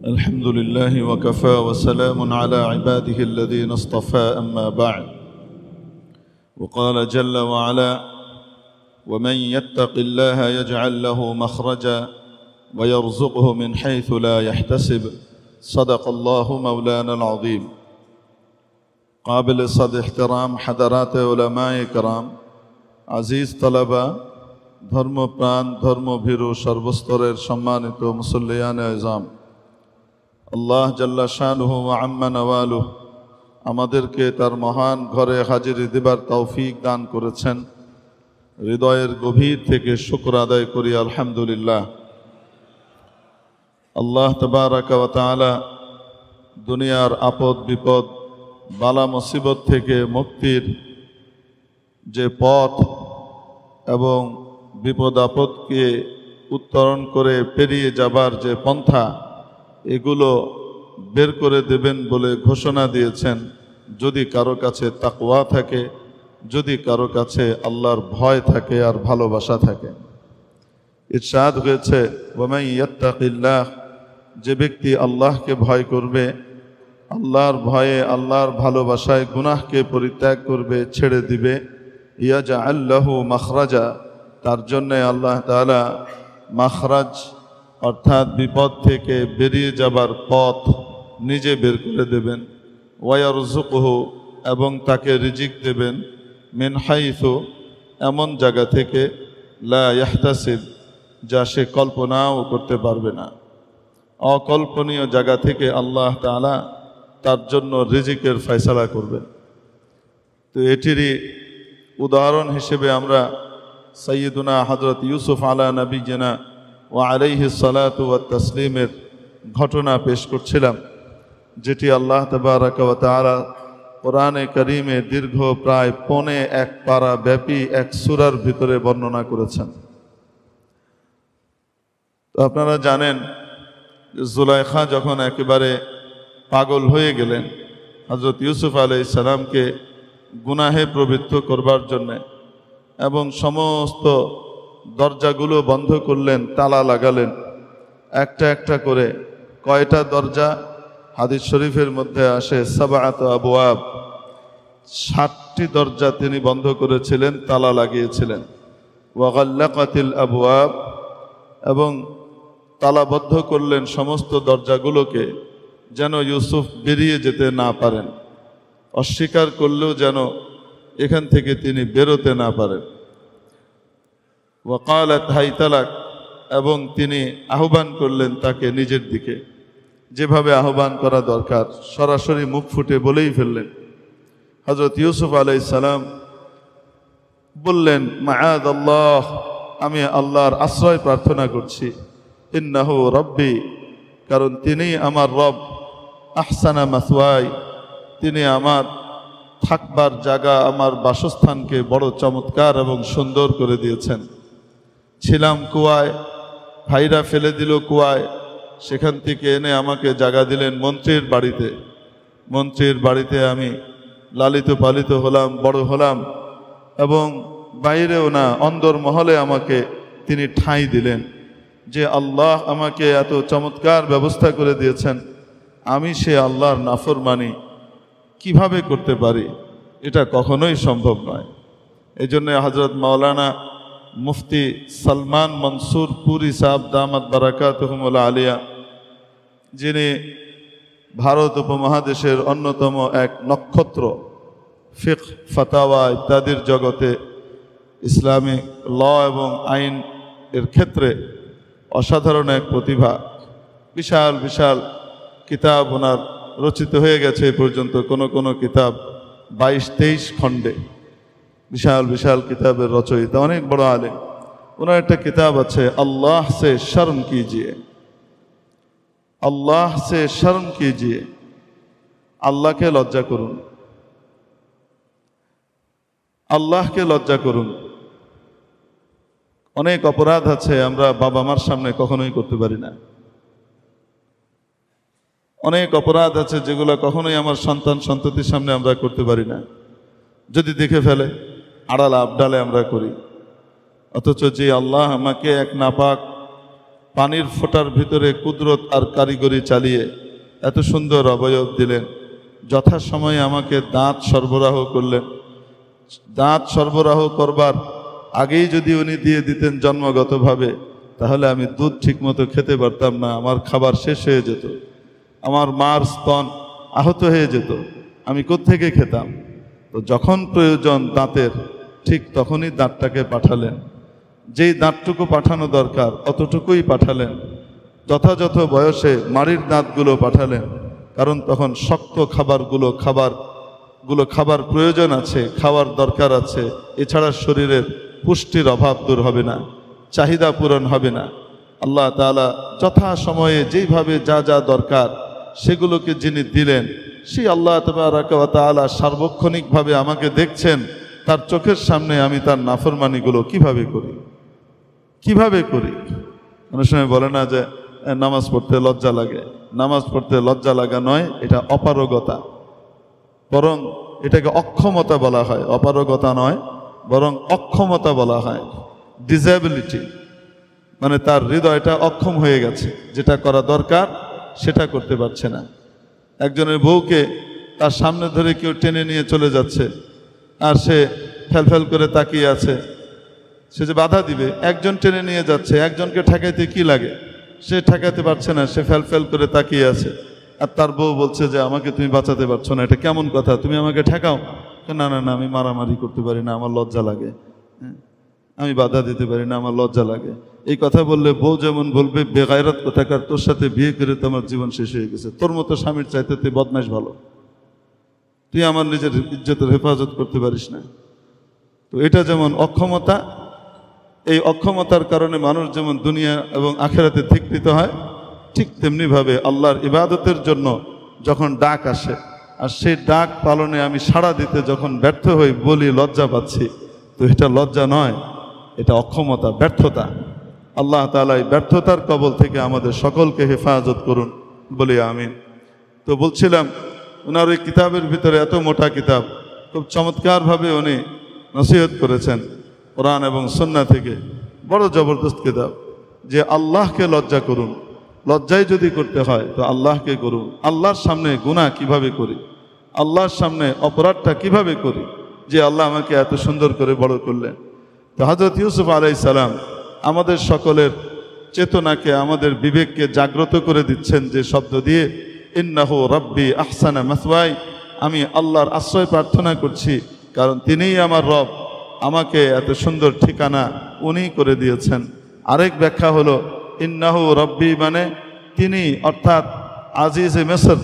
الحمد لله وكفى وسلام على عباده الذين اصطفى أما بعد وقال جل وعلا ومن يتق الله يجعل له مخرجا ويرزقه من حيث لا يحتسب صدق الله مولانا العظيم قابل صد احترام حضرات علماء کرام عزیز طلبا ধর্ম প্রাণ ধর্মভীরু সর্বস্তরের সম্মানিত মুসল্লিয়ান আযম আল্লাহ জাল্লা শানুহু ওয়া আম্মা নওয়ালুহু আমাদেরকে তার মহান ঘরে হাজির দিবার তৌফিক দান করেছেন। হৃদয়ের গভীর থেকে শুকর আদায় করি আলহামদুলিল্লাহ। আল্লাহ তাবারাকা ওয়া তাআলা দুনিয়ার আপদ বিপদ বালা মুসিবত থেকে মুক্তির যে পথ এবং বিপদ আপদকে উত্তরণ করে পেরিয়ে যাবার যে পন্থা এগুলো বের করে দেবেন বলে ঘোষণা দিয়েছেন। যদি কারো কাছে তাকওয়া থাকে, যদি কারো কাছে আল্লাহর ভয় থাকে আর ভালোবাসা থাকে। ইরশাদ হয়েছে ওয়ামান ইয়াত্তাকিল্লাহ, যে ব্যক্তি আল্লাহকে ভয় করবে, আল্লাহর ভয়ে আল্লাহর ভালোবাসায় গুনাহকে পরিত্যাগ করবে, ছেড়ে দিবে, ইয়াজআল লাহু মাখরাজা, তার জন্য আল্লাহ তাআলা মাখরাজ অর্থাৎ বিপদ থেকে বেরিয়ে যাবার পথ নিজে বের করে দেবেন। ওয়ায়ারযুকুহু, এবং তাকে রিজিক দেবেন, মিন হাইসু, এমন জায়গা থেকে, লা ইয়াহতাসিব, যা সে কল্পনাও করতে পারবে না। অকল্পনীয় জায়গা থেকে আল্লাহ তাআলা তার জন্য রিজিকের ফয়সালা করবেন। তো এটিরই উদাহরণ হিসেবে আমরা সাইয়্যিদুনা হযরত ইউসুফ আলা নবিয়িনা ওয়া আলাইহিস সালাতু ওয়াত তাসলিমের ঘটনা পেশ করছিলাম, যেটি আল্লাহ তাবারাকা ওয়া তাআলা কোরআনে কারীমে দীর্ঘ প্রায় 1.25 পারা ব্যাপী এক সূরার ভিতরে বর্ণনা করেছেন। তো আপনারা জানেন জুলাইখা যখন একেবারে পাগল হয়ে গেলেন হযরত ইউসুফ আলাইহিস সালামকে গুনাহে প্রবৃত্ত করবার জন্য, এবং সমস্ত দরজাগুলো বন্ধ করলেন, তালা লাগালেন একটা একটা করে। কয়টা দরজা? হাদিস শরীফের মধ্যে আসে সাবআতু আবওয়াব, 7টি দরজা তিনি বন্ধ করেছিলেন, তালা লাগিয়েছিলেন। ওয়া গাল্লাকাতিল আবওয়াব, এবং তালাবদ্ধ করলেন সমস্ত দরজাগুলোকে, যেন ইউসুফ বেরিয়ে যেতে না পারেন, অস্বীকার করলেও যেন এখান থেকে তিনি বেরোতে না পারেন। ওয়াকালাত হাইতালাক, এবং তিনি আহ্বান করলেন তাকে নিজের দিকে, যেভাবে আহ্বান করা দরকার সরাসরি মুখ ফুটে বলেই ফেললেন। হযরত ইউসুফ আলাইহিস সালাম বললেন মাআযাল্লাহ, আমি আল্লাহর আশ্রয় প্রার্থনা করছি। ইন্নাহু রব্বি, কারণ তিনি আমার রব। আহসানা মাসওয়াই, তিনি আমার থাকবার জায়গা, আমার বাসস্থানকে বড় চমৎকার এবং সুন্দর করে দিয়েছেন। ছিলাম কুয়ায়, ভাইরা ফেলে দিল কুয়ায়, সেখান থেকে এনে আমাকে জায়গা দিলেন মন্ত্রীর বাড়িতে। মন্ত্রীর বাড়িতে আমি লালিত পালিত হলাম, বড় হলাম, এবং বাইরেও না অন্দর মহলে আমাকে তিনি ঠাঁই দিলেন। যে আল্লাহ আমাকে এত চমৎকার ব্যবস্থা করে দিয়েছেন, আমি সে আল্লাহর নাফরমানি কিভাবে করতে পারি? এটা কখনোই সম্ভব নয়। এই জন্য হযরত মাওলানা মুফতি সালমান মনসুর পুরি সাহেব দামাত বারাকাতুহুমুল আলিয়া, যিনি ভারত উপমহাদেশের অন্যতম এক নক্ষত্র, ফিকহ ফাতাওয়া ইত্যাদির জগতে ইসলামিক ল এবং আইন এর ক্ষেত্রে অসাধারণ এক প্রতিভা। বিশাল বিশাল কিতাব ওনার রচিত হয়ে গেছে এ পর্যন্ত, কোনো কিতাব 22-23 খণ্ডে, বিশাল বিশাল কিতাবের রচয়িতা, অনেক বড় আলেম। ওনার একটা কিতাব আছে আল্লাহ সে শর্ম কিজিয়ে, আল্লাহ সে শর্ম কিজিয়ে, আল্লাহকে লজ্জা করুন, আল্লাহকে লজ্জা করুন। অনেক অপরাধ আছে আমরা বাবা মার সামনে কখনোই করতে পারি না। অনেক অপরাধ আছে যেগুলো কখনোই আমার সন্তান সন্ততির সামনে আমরা করতে পারি না। যদি দেখে ফেলে আড়ালে আবডালে আমরা করি। অথচ যে আল্লাহ আমাকে এক নাপাক পানির ফোঁটার ভিতরে কুদরত আর কারিগরি চালিয়ে এত সুন্দর অবয়ব দিলেন, যথাসময়ে আমাকে দাঁত সরবরাহ করলেন। দাঁত সরবরাহ করবার আগেই যদি উনি দিয়ে দিতেন জন্মগতভাবে, তাহলে আমি দুধ ঠিকমতো খেতে পারতাম না, আমার খাবার শেষ হয়ে যেত, আমার মার স্তন আহত হয়ে যেত, আমি কোত্থেকে খেতাম। তো যখন প্রয়োজন দাঁতের, ঠিক তখনই দাঁতটাকে পাঠালেন। যেই দাঁতটুকু পাঠানো দরকার অতটুকুই পাঠালেন। যথাযথ বয়সে মাড়ির দাঁতগুলো পাঠালেন, কারণ তখন শক্ত খাবার প্রয়োজন আছে, খাওয়ার দরকার আছে। এছাড়া শরীরের পুষ্টির অভাব দূর হবে না, চাহিদা পূরণ হবে না। আল্লাহ তাআলা যথা সময়ে যেইভাবে যা যা দরকার সেগুলোকে যিনি দিলেন, সেই আল্লাহ তাবারাকা ওয়া তাআলা সার্বক্ষণিকভাবে আমাকে দেখছেন। তার চোখের সামনে আমি তার নাফরমানিগুলো কিভাবে করি। অনেক সময় বলে না যে নামাজ পড়তে লজ্জা লাগে। নামাজ পড়তে লজ্জা লাগা নয়, এটা অপারগতা, বরং এটাকে অক্ষমতা বলা হয়। অপারগতা নয়, বরং অক্ষমতা বলা হয়, ডিসএবিলিটি। মানে তার হৃদয়টা অক্ষম হয়ে গেছে, যেটা করা দরকার সেটা করতে পারছে না। একজনের বউকে তার সামনে ধরে কেউ টেনে নিয়ে চলে যাচ্ছে, আর সে ফেলফেল করে তাকিয়ে আছে। সে যে বাধা দিবে, একজন টেনে নিয়ে যাচ্ছে, একজনকে ঠেকাইতে কি লাগে, সে ঠেকাতে পারছে না, সে ফেলফেল করে তাকিয়ে আছে। আর তার বউ বলছে যে আমাকে তুমি বাঁচাতে পারছো না, এটা কেমন কথা, তুমি আমাকে ঠেকাও। না না না, আমি মারামারি করতে পারি না, আমার লজ্জা লাগে, আমি বাধা দিতে পারি না, আমার লজ্জা লাগে। এই কথা বললে বউ যেমন বলবে বেগায়রত কোথাকার, তোর সাথে বিয়ে করে তো আমার জীবন শেষ হয়ে গেছে, তোর মতো স্বামীর চাইতে তুই বদমাইশ ভালো, তুই আমার নিজের ইজ্জতের হেফাজত করতে পারিস না। তো এটা যেমন অক্ষমতা, এই অক্ষমতার কারণে মানুষ যেমন দুনিয়া এবং আখিরাতে ধিক্কৃত হয়, ঠিক তেমনিভাবে আল্লাহর ইবাদতের জন্য যখন ডাক আসে, আর সেই ডাক পালনে আমি সাড়া দিতে যখন ব্যর্থ হই, বলি লজ্জা পাচ্ছি, তো এটা লজ্জা নয়, এটা অক্ষমতা, ব্যর্থতা। আল্লাহ তাআলা এই ব্যর্থতার কবল থেকে আমাদের সকলকে হেফাজত করুন, বলি আমিন। তো বলছিলাম, ওনার ওই কিতাবের ভিতরে, এত মোটা কিতাব, খুব চমৎকারভাবে উনি নসিহত করেছেন কোরআন এবং সুন্নাহ থেকে। বড় জবরদস্ত কিতাব, যে আল্লাহকে লজ্জা করুন। লজ্জাই যদি করতে হয় তো আল্লাহকে করুন। আল্লাহর সামনে গুনাহ কিভাবে করি, আল্লাহর সামনে অপরাধটা কিভাবে করি, যে আল্লাহ আমাকে এত সুন্দর করে বড় করলেন। তো হযরত ইউসুফ আলাইহিস সালাম আমাদের সকলের চেতনাকে, আমাদের বিবেককে জাগ্রত করে দিচ্ছেন যে শব্দ দিয়ে, ইন্নাহু রাব্বি আহসানা মাসওয়াই, আমি আল্লাহর আশ্রয় প্রার্থনা করছি, কারণ তিনিই আমার রব, আমাকে এত সুন্দর ঠিকানা উনিই করে দিয়েছেন। আরেক ব্যাখ্যা হলো ইন্নাহু রব্বি, মানে তিনি, অর্থাৎ আজিজে মিসর,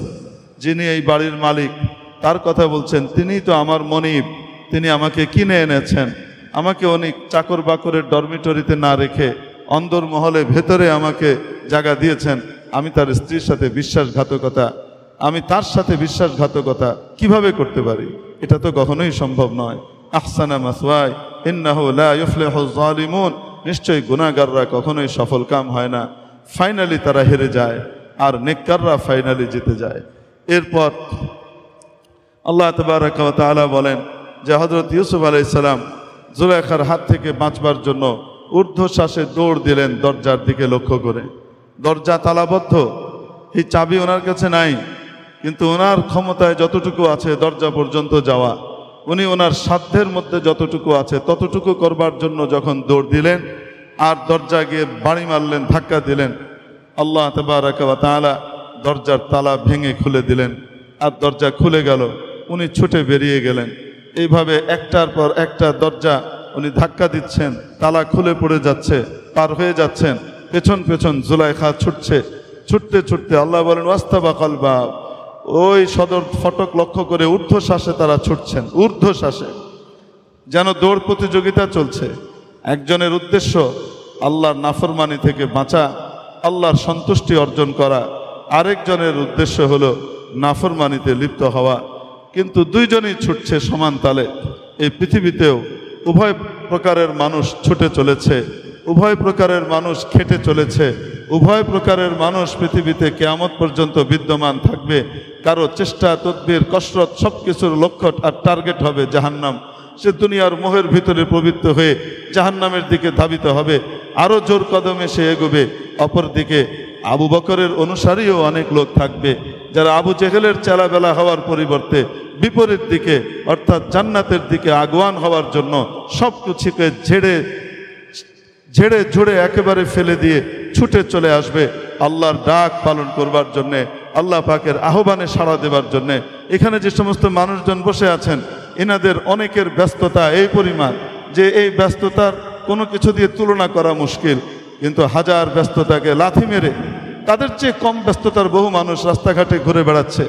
যিনি এই বাড়ির মালিক, তার কথা বলছেন। তিনিই তো আমার মনিব, তিনি আমাকে কিনে এনেছেন, আমাকে অনেক চাকর বাকরের ডরমিটরিতে না রেখে অন্দরমহলে ভেতরে আমাকে জায়গা দিয়েছেন। আমি তার স্ত্রীর সাথে বিশ্বাসঘাতকতা কিভাবে করতে পারি? এটা তো কখনোই সম্ভব নয়। আহসানা মাসওয়াই ইন্নাহু লা ইউফলিহুজ জালিমুন, নিশ্চয়ই গুনাহগাররা কখনোই সফল কাম হয় না, ফাইনালি তারা হেরে যায়, আর নেককাররা ফাইনালি জিতে যায়। এরপর আল্লাহ তাবারাকা ওয়া তাআলা বলেন যে হযরত ইউসুফ আলাইহিস সালাম জুলাইখার হাত থেকে বাঁচবার জন্য ঊর্ধ্বশ্বাসে দৌড় দিলেন দরজার দিকে লক্ষ্য করে। দরজা তালাবদ্ধ, এই চাবি ওনার কাছে নাই, কিন্তু ওনার ক্ষমতায় যতটুকু আছে দরজা পর্যন্ত যাওয়া, উনি ওনার সাধ্যের মধ্যে যতটুকু আছে ততটুকু করবার জন্য যখন দৌড় দিলেন, আর দরজা গিয়ে বাড়ি মারলেন, ধাক্কা দিলেন, আল্লাহ তাবারাকা ওয়া তাআলা দরজার তালা ভেঙে খুলে দিলেন, আর দরজা খুলে গেল, উনি ছুটে বেরিয়ে গেলেন। এইভাবে একটার পর একটা দরজা উনি ধাক্কা দিচ্ছেন, তালা খুলে পড়ে যাচ্ছে, পার হয়ে যাচ্ছেন, পেছন পেছন জুলাইখা ছুটতে ছুটতে আল্লাহ বলেন ওয়াস্তাবাকাল বাব, ওই সদর ফটক লক্ষ্য করে ঊর্ধ্বশ্বাসে তারা ছুটছেন, ঊর্ধ্বশ্বাসে, যেন দৌড় প্রতিযোগিতা চলছে। একজনের উদ্দেশ্য আল্লাহর নাফরমানি থেকে বাঁচা, আল্লাহর সন্তুষ্টি অর্জন করা, আরেকজনের উদ্দেশ্য হলো নাফরমানিতে লিপ্ত হওয়া, কিন্তু দুইজনই ছুটছে সমান তালে। এই পৃথিবীতেও উভয় প্রকারের মানুষ ছুটে চলেছে, উভয় প্রকারের মানুষ খেটে চলেছে, উভয় প্রকারের মানুষ পৃথিবীতে কিয়ামত পর্যন্ত বিদ্যমান থাকবে। কারো চেষ্টা, তদবির, কসরত, সব কিছুর লক্ষ্য আর টার্গেট হবে জাহান্নাম। সে দুনিয়ার মোহের ভিতরে প্রবৃত্ত হয়ে জাহান্নামের দিকে ধাবিত হবে, আরও জোর কদমে সে এগোবে, অপরদিকে আবু বকরের অনুসারীও অনেক লোক থাকবে যারা আবু জেহেলের চেলাবেলা হওয়ার পরিবর্তে বিপরীত দিকে অর্থাৎ জান্নাতের দিকে আগুয়ান হওয়ার জন্য সব কিছুকে ঝেড়ে ঝুড়ে একেবারে ফেলে দিয়ে ছুটে চলে আসবে আল্লাহর ডাক পালন করবার জন্যে, আল্লাহ পাকের আহ্বানে সাড়া দেবার জন্যে। এখানে যে সমস্ত মানুষজন বসে আছেন এনাদের অনেকের ব্যস্ততা এই পরিমাণ যে এই ব্যস্ততার কোনো কিছু দিয়ে তুলনা করা মুশকিল, কিন্তু হাজার ব্যস্ততাকে লাথি মেরে তাদের চেয়ে কম ব্যস্ততার বহু মানুষ রাস্তাঘাটে ঘুরে বেড়াচ্ছে,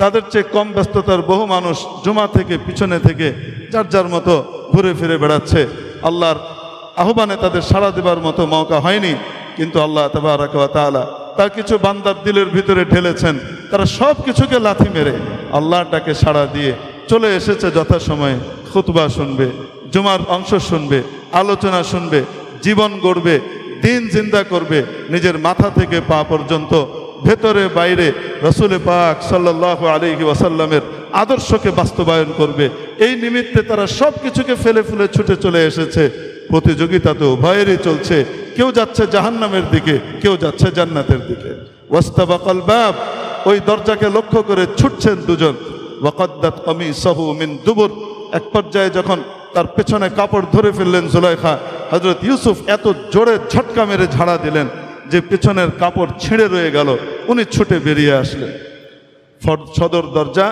তাদের চেয়ে কম ব্যস্ততার বহু মানুষ জুমা থেকে পিছনে থেকে যার যার মতো ঘুরে ফিরে বেড়াচ্ছে। আল্লাহর আহ্বানে তাদের সাড়া দেবার মতো মৌকা হয়নি, কিন্তু আল্লাহ তাবারাক ওয়া তাআলা তার কিছু বান্দার দিলের ভিতরে ঢেলেছেন, তারা সব কিছুকে লাথি মেরে আল্লাহটাকে সাড়া দিয়ে চলে এসেছে যথাসময়ে খুতবা শুনবে, জুমার অংশ শুনবে, আলোচনা শুনবে, জীবন গড়বে, দিন জিন্দা করবে, নিজের মাথা থেকে পা পর্যন্ত ভেতরে বাইরে রাসূল পাক সাল্লাল্লাহু আলাইহি ওয়াসাল্লামের আদর্শকে বাস্তবায়ন করবে। এই নিমিত্তে তারা সব কিছুকে ফেলে ফেলে ছুটে চলে এসেছে। প্রতিযোগিতা তো উভয়েরই চলছে, কেউ যাচ্ছে জাহান্নামের দিকে, কেউ যাচ্ছে জান্নাতের দিকে। ওয়াস্তাবাকাল বাব, ওই দরজাকে লক্ষ্য করে ছুটছেন দুজন। ওয়াকাদ্দাত কামিসাহু মিন দুবুর, এক পর্যায়ে যখন তার পেছনে কাপড় ধরে ফেললেন জুলাইখা, হযরত ইউসুফ এত জোরে ঝটকা মেরে ঝাড়া দিলেন যে পেছনের কাপড় ছিঁড়ে রয়ে গেল। উনি ছুটে বেরিয়ে আসলেন। সদর দরজা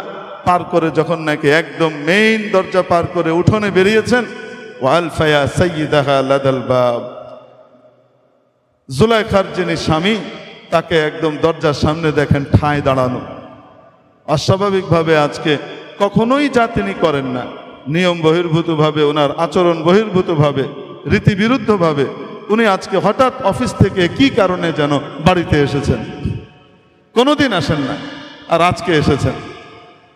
পার করে যখন নাকি একদম মেইন দরজা পার করে উঠোনে বেরিয়েছেন, ওয়ালফায়া সাইয়্যিদাহা লাদাল বাব, জুলাইখার যিনি স্বামী তাকে একদম দরজার সামনে দেখেন ঠায় দাঁড়ানো। অস্বাভাবিকভাবে আজকে কখনোই যা তিনি করেন না, নিয়ম বহির্ভূতভাবে, ওনার আচরণ বহির্ভূতভাবে, রীতিবিরুদ্ধভাবে উনি আজকে হঠাৎ অফিস থেকে কি কারণে যেন বাড়িতে এসেছেন। কোনোদিন আসেন না, আর আজকে এসেছেন।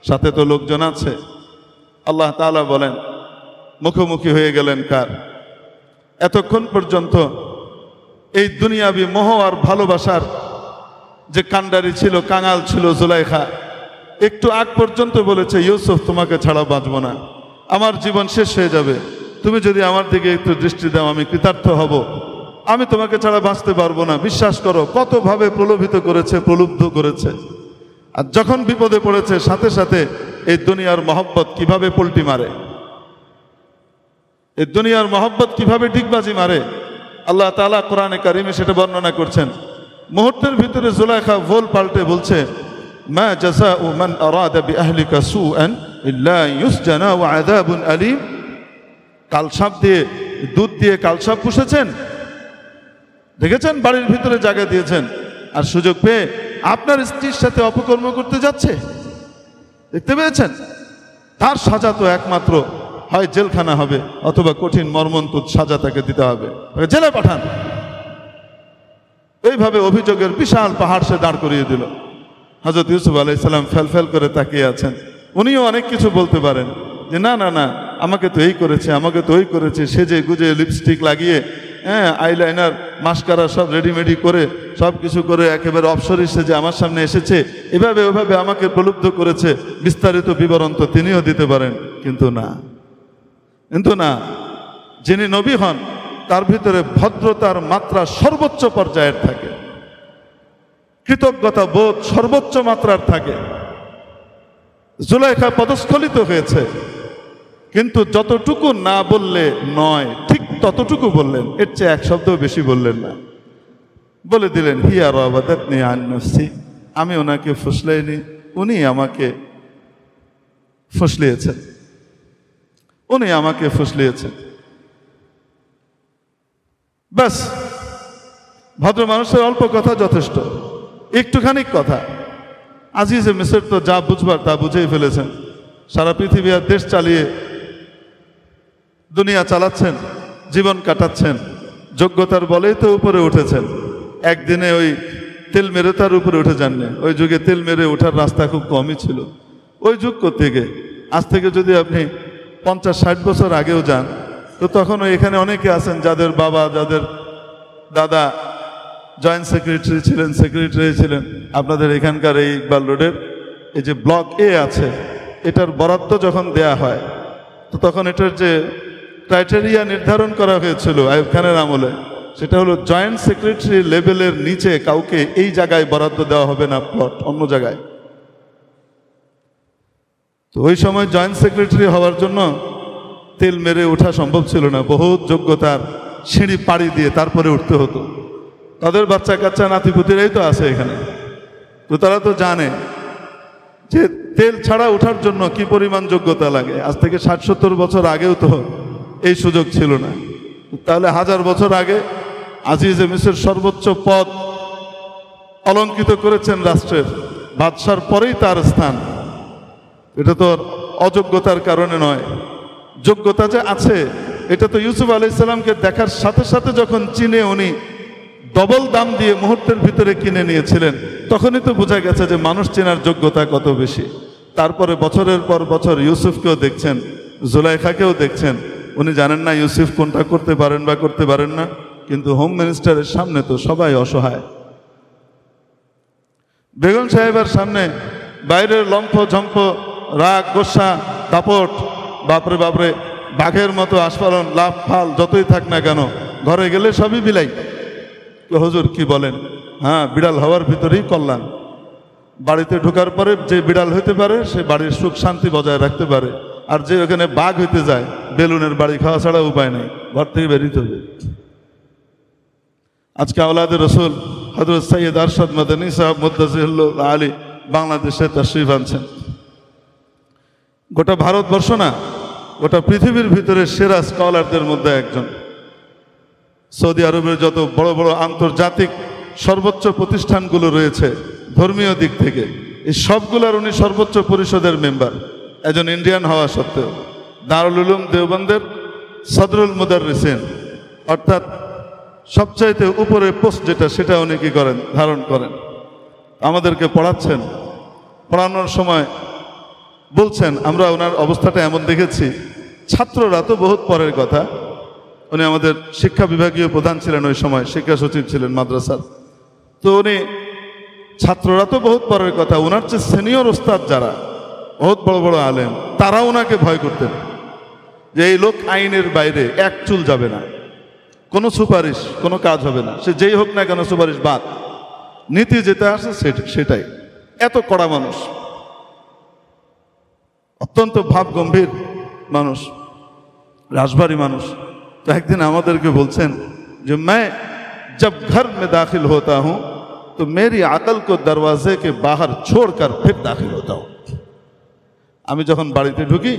সাথে তো লোকজন আছে। আল্লাহ তাআলা বলেন মুখোমুখি হয়ে গেলেন কার? এতক্ষণ পর্যন্ত এই দুনিয়াবি মোহ আর ভালোবাসার যে কাণ্ডারি ছিল, কাঙাল ছিল জুলাইখা, একটু আগ পর্যন্ত বলেছে ইউসুফ তোমাকে ছাড়া বাঁচব না, আমার জীবন শেষ হয়ে যাবে, তুমি যদি আমার দিকে একটু দৃষ্টি দাও আমি কৃতার্থ হব, আমি তোমাকে ছাড়া বাঁচতে পারবো না। বিশ্বাস করো কতভাবে প্রলোভিত করেছে, প্রলুব্ধ করেছে। আর যখন বিপদে পড়েছে সাথে সাথে এই দুনিয়ার মহব্বত কিভাবে পল্টি মারে, এই দুনিয়ার মহব্বত কিভাবে ডিগবাজি মারে, আল্লাহ তাআলা কোরআনে কারিমে সেটা বর্ণনা করছেন। মুহূর্তের ভিতরে জুলাইখা ভোল পাল্টে বলছে মা জাযাউ মান আরাদা বিআহলিকা সুআন ইল্লা ইউসজানা ওয়া আযাবুন আলীম। কালসাপ দিয়ে, দুধ দিয়ে কালসাপ পুষেছেন, দেখেছেন বাড়ির ভিতরে জায়গা দিয়েছেন, আর সুযোগ পেয়ে আপনার স্ত্রীর সাথে অপকর্ম করতে যাচ্ছে, দেখতে পেয়েছেন? তার সাজা তো একমাত্র হয় জেলখানা হবে অথবা কঠিন মর্মন্তুদ সাজা তাকে দিতে হবে, জেলে পাঠান। এইভাবে অভিযোগের বিশাল পাহাড় সে দাঁড় করিয়ে দিল। হযরত ইউসুফ আলাইহিস সালাম ফেল করে তাকিয়ে আছেন। উনিও অনেক কিছু বলতে পারেন যে না না না, আমাকে তো এই করেছে, আমাকে তো ওই করেছে, সেজে গুজে লিপস্টিক লাগিয়ে, হ্যাঁ, আইলাইনার মাস্কারা সব রেডিমেডি করে সব কিছু করে একেবারে অপসরি সেজে আমার সামনে এসেছে, এভাবে ওভাবে আমাকে প্রলুব্ধ করেছে। বিস্তারিত বিবরণ তো তিনিও দিতে পারেন, কিন্তু না, যিনি নবী হন তার ভিতরে ভদ্রতার মাত্রা সর্বোচ্চ পর্যায়ের থাকে, কৃতজ্ঞতা বোধ সর্বোচ্চ মাত্রার থাকে। জুলাইখা পদস্খলিত হয়েছে, কিন্তু যতটুকু না বললে নয় ঠিক ততটুকু বললেন, এর চেয়ে এক শব্দ বেশি বললেন না। বলে দিলেন হিয়া রাওয়াদাতনি আন নাফসি, আমি ওনাকে ফুসলাইনি, উনি আমাকে ফুসলিয়েছেন, উনি আমাকে ফুসলিয়েছেন। ব্যাস, ভদ্র মানুষের অল্প কথা যথেষ্ট, একটুখানি কথা। আজিজে মিসর তো যা বুঝবার তা বুঝেই ফেলেছেন। সারা পৃথিবী আর দেশ চালিয়ে দুনিয়া চালাচ্ছেন, জীবন কাটাচ্ছেন, যোগ্যতার বলেই তো উপরে উঠেছেন। একদিনে ওই তেল মেরে তার উপরে উঠে যাননি। ওই যুগে তেল মেরে ওঠার রাস্তা খুব কমই ছিল। ওই যুগ থেকে আজ থেকে যদি আপনি 50-60 বছর আগেও যান, তো তখনও এখানে অনেকে আছেন যাদের বাবা, যাদের দাদা জয়েন্ট সেক্রেটারি ছিলেন, সেক্রেটারি ছিলেন। আপনাদের এখানকার এই ইকবাল রোডের এই যে ব্লক এ আছে, এটার বরাদ্দ যখন দেয়া হয়, তো তখন এটার যে ক্রাইটেরিয়া নির্ধারণ করা হয়েছিল আইয়ুব খানের আমলে, সেটা হলো জয়েন্ট সেক্রেটারি লেভেলের নিচে কাউকে এই জায়গায় বরাদ্দ দেওয়া হবে না প্লট, অন্য জায়গায়। তো ওই সময় জয়েন্ট সেক্রেটারি হওয়ার জন্য তেল মেরে ওঠা সম্ভব ছিল না, বহুত যোগ্যতার সিঁড়ি পাড়ি দিয়ে তারপরে উঠতে হতো। তাদের বাচ্চা কাচ্চা নাতিপুতিরাই তো আছে এখানে, তো তারা তো জানে যে তেল ছাড়া ওঠার জন্য কি পরিমাণ যোগ্যতা লাগে। আজ থেকে 60-70 বছর আগেও তো এই সুযোগ ছিল না। তাহলে 1000 বছর আগে আজিজে মিসর সর্বোচ্চ পদ অলঙ্কিত করেছেন রাষ্ট্রের, বাদশার পরেই তার স্থান। এটা তো অযোগ্যতার কারণে নয়, যোগ্যতা যে আছে এটা তো ইউসুফ আলাইহিস সালামকে দেখার সাথে সাথে যখন চিনে উনি ডবল দাম দিয়ে মুহূর্তের ভিতরে কিনে নিয়েছিলেন, তখনই তো বোঝা গেছে যে মানুষ চেনার যোগ্যতা কত বেশি। তারপরে বছরের পর বছর ইউসুফকেও দেখছেন, জুলাইখাকেও দেখছেন, উনি জানেন না ইউসুফ কোনটা করতে পারেন বা করতে পারেন না, কিন্তু হোম মিনিস্টারের সামনে তো সবাই অসহায়। বেগম সাহেবের সামনে বাইরের লম্ফ ঝম্প, রাগ, গোসা, দাপট, বাপরে বাপরে বাঘের মতো আস্ফালন, লাভ ফাল যতই থাক না কেন, ঘরে গেলে সবই বিলাই। হুজুর কি বলেন? হ্যাঁ, বিড়াল হওয়ার ভিতরেই কল্যাণ। বাড়িতে ঢোকার পরে যে বিড়াল হইতে পারে সে বাড়ির সুখ শান্তি বজায় রাখতে পারে, আর যে ওখানে বাঘ হইতে যায় বেলুনের বাড়ি খাওয়া ছাড়া উপায় নেই, ঘর থেকে বেরিতে হবে। আজকে আওলাদে রসুল হযরত সৈয়দ আরশাদ মাদানী সাহেব মুদ্দাজিহুল্লাহ আলী বাংলাদেশে তাশরীফ আনছেন। গোটা ভারতবর্ষ না, গোটা পৃথিবীর ভিতরে সেরা স্কলারদের মধ্যে একজন। সৌদি আরবের যত বড় বড় আন্তর্জাতিক সর্বোচ্চ প্রতিষ্ঠানগুলো রয়েছে ধর্মীয় দিক থেকে, এই সবগুলোর উনি সর্বোচ্চ পরিষদের মেম্বার, একজন ইন্ডিয়ান হওয়া সত্ত্বেও। দারুল উলুম দেওবন্দের সদরুল মুদাররিসিন, অর্থাৎ সবচাইতে উপরে পোস্ট যেটা, সেটা উনি কি করেন? ধারণ করেন। আমাদেরকে পড়াচ্ছেন, পড়ানোর সময় বলছেন, আমরা ওনার অবস্থাটা এমন দেখেছি, ছাত্ররা তো বহুত পরের কথা। উনি আমাদের শিক্ষা বিভাগীয় প্রধান ছিলেন, ওই সময় শিক্ষা সচিব ছিলেন মাদ্রাসার। তো উনি, ছাত্ররা তো বহুত পরের কথা, ওনার চেয়ে সিনিয়র ওস্তাদ যারা বহুত বড় বড় আলেম, তারা ওনাকে ভয় করতেন যে এই লোক আইনের বাইরে এক চুল যাবে না, কোনো সুপারিশ, কোনো কাজ হবে না, সে যেই হোক না কেন সুপারিশ বাদ, নীতি যেটা আসে সেটাই। এত কড়া মানুষ, অত্যন্ত ভাব গম্ভীর মানুষ, রাজবাড়ী মানুষ। তো একদিন আমাদেরকে বলছেন যে मैं जब घर में दाखिल होता हूं तो मेरी अकल को दरवाजे के बाहर छोड़कर फिर दाखिल होता हूं। আমি যখন বাড়িতে ঢুকি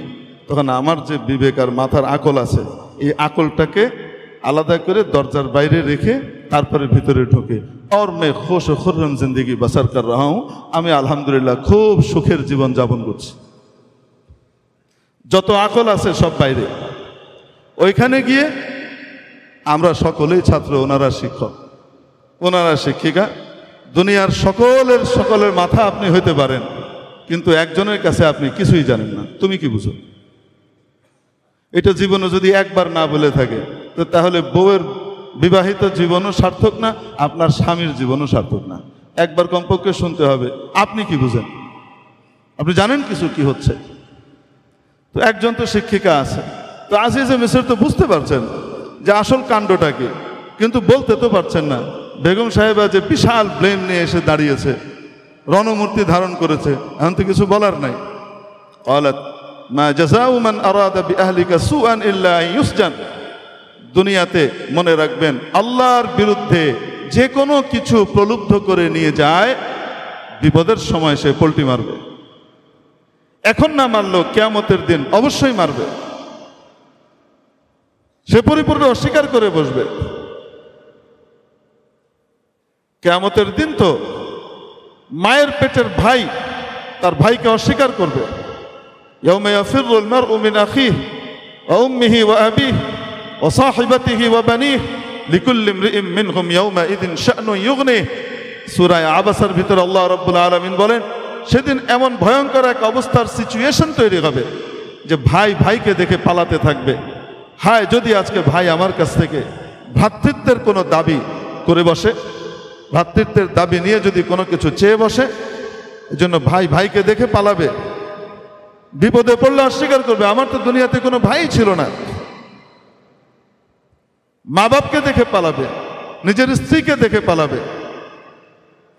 তখন আমার যে বিবেক আর মাথার আকল আছে, এই আকলটাকে আলাদা করে দরজার বাইরে রেখে তারপরে ভিতরে ঢুকে। और मैं खुश खुर्रम जिंदगी बसर कर रहा हूं, আমি আলহামদুলিল্লাহ খুব সুখের জীবন যাপন করছি। যত আকল আছে সব বাইরে। ওইখানে গিয়ে আমরা সকলেই ছাত্র, ওনারা শিক্ষক, ওনারা শিক্ষিকা। দুনিয়ার সকলের মাথা আপনি হইতে পারেন, কিন্তু একজনের কাছে আপনি কিছুই জানেন না, তুমি কি বুঝো? এটা জীবনে যদি একবার না বলে থাকে, তো তাহলে বউয়ের বিবাহিত জীবনও সার্থক না, আপনার স্বামীর জীবনও সার্থক না। একবার কমপক্ষে শুনতে হবে, আপনি কি বুঝেন? আপনি জানেন কিছু কি হচ্ছে? তো একজন তো শিক্ষিকা আছে, তো আজিজে মিসর তো বুঝতে পারছেন যে আসল কাণ্ডটা কি, কিন্তু বলতে তো পারছেন না। বেগম সাহেবা যে বিশাল ব্লেম নিয়ে এসে দাঁড়িয়েছে, রণমূর্তি ধারণ করেছে, এখন তো কিছু বলার নাই। ক্বালাত মা জাযাউ মান আরাদা বিআহলিকা সুআন ইল্লা আন ইউসজান। দুনিয়াতে মনে রাখবেন, আল্লাহর বিরুদ্ধে যে কোনো কিছু প্রলুব্ধ করে নিয়ে যায়, বিপদের সময় সে পল্টি মারবে। এখন না মারলেও কিয়ামতের দিন অবশ্যই মারবে, সে পরিপূর্ণ অস্বীকার করে বসবে। কিয়ামতের দিন তো মায়ের পেটের ভাই তার ভাইকে অস্বীকার করবে। ইয়াউমা ইয়াফিরুল মারউ মিন আখিহি ওয়া উম্মিহি ওয়া আবিহি ওয়া সাহিবাতিহি ওয়া বানিহি লিকুল্লি ইমরিইন মিনহুম ইয়াউমা ইযিন শা'নুন ইউগনিহি। সূরা আবাসার ভিতরে আল্লাহ রাব্বুল আলামিন বলেন, সেদিন এমন ভয়ঙ্কর এক অবস্থার সিচুয়েশন তৈরি হবে যে ভাই ভাইকে দেখে পালাতে থাকবে। হায় যদি আজকে ভাই আমার কাছ থেকে ভ্রাতৃত্বের কোনো দাবি করে বসে, ভ্রাতৃত্বের দাবি নিয়ে যদি কোনো কিছু চেয়ে বসে, এজন্য ভাই ভাইকে দেখে পালাবে, বিপদে পড়লে অস্বীকার করবে। আমার তো দুনিয়াতে কোনো ভাই ছিল না, মা বাপকে দেখে পালাবে। নিজের স্ত্রীকে দেখে পালাবে।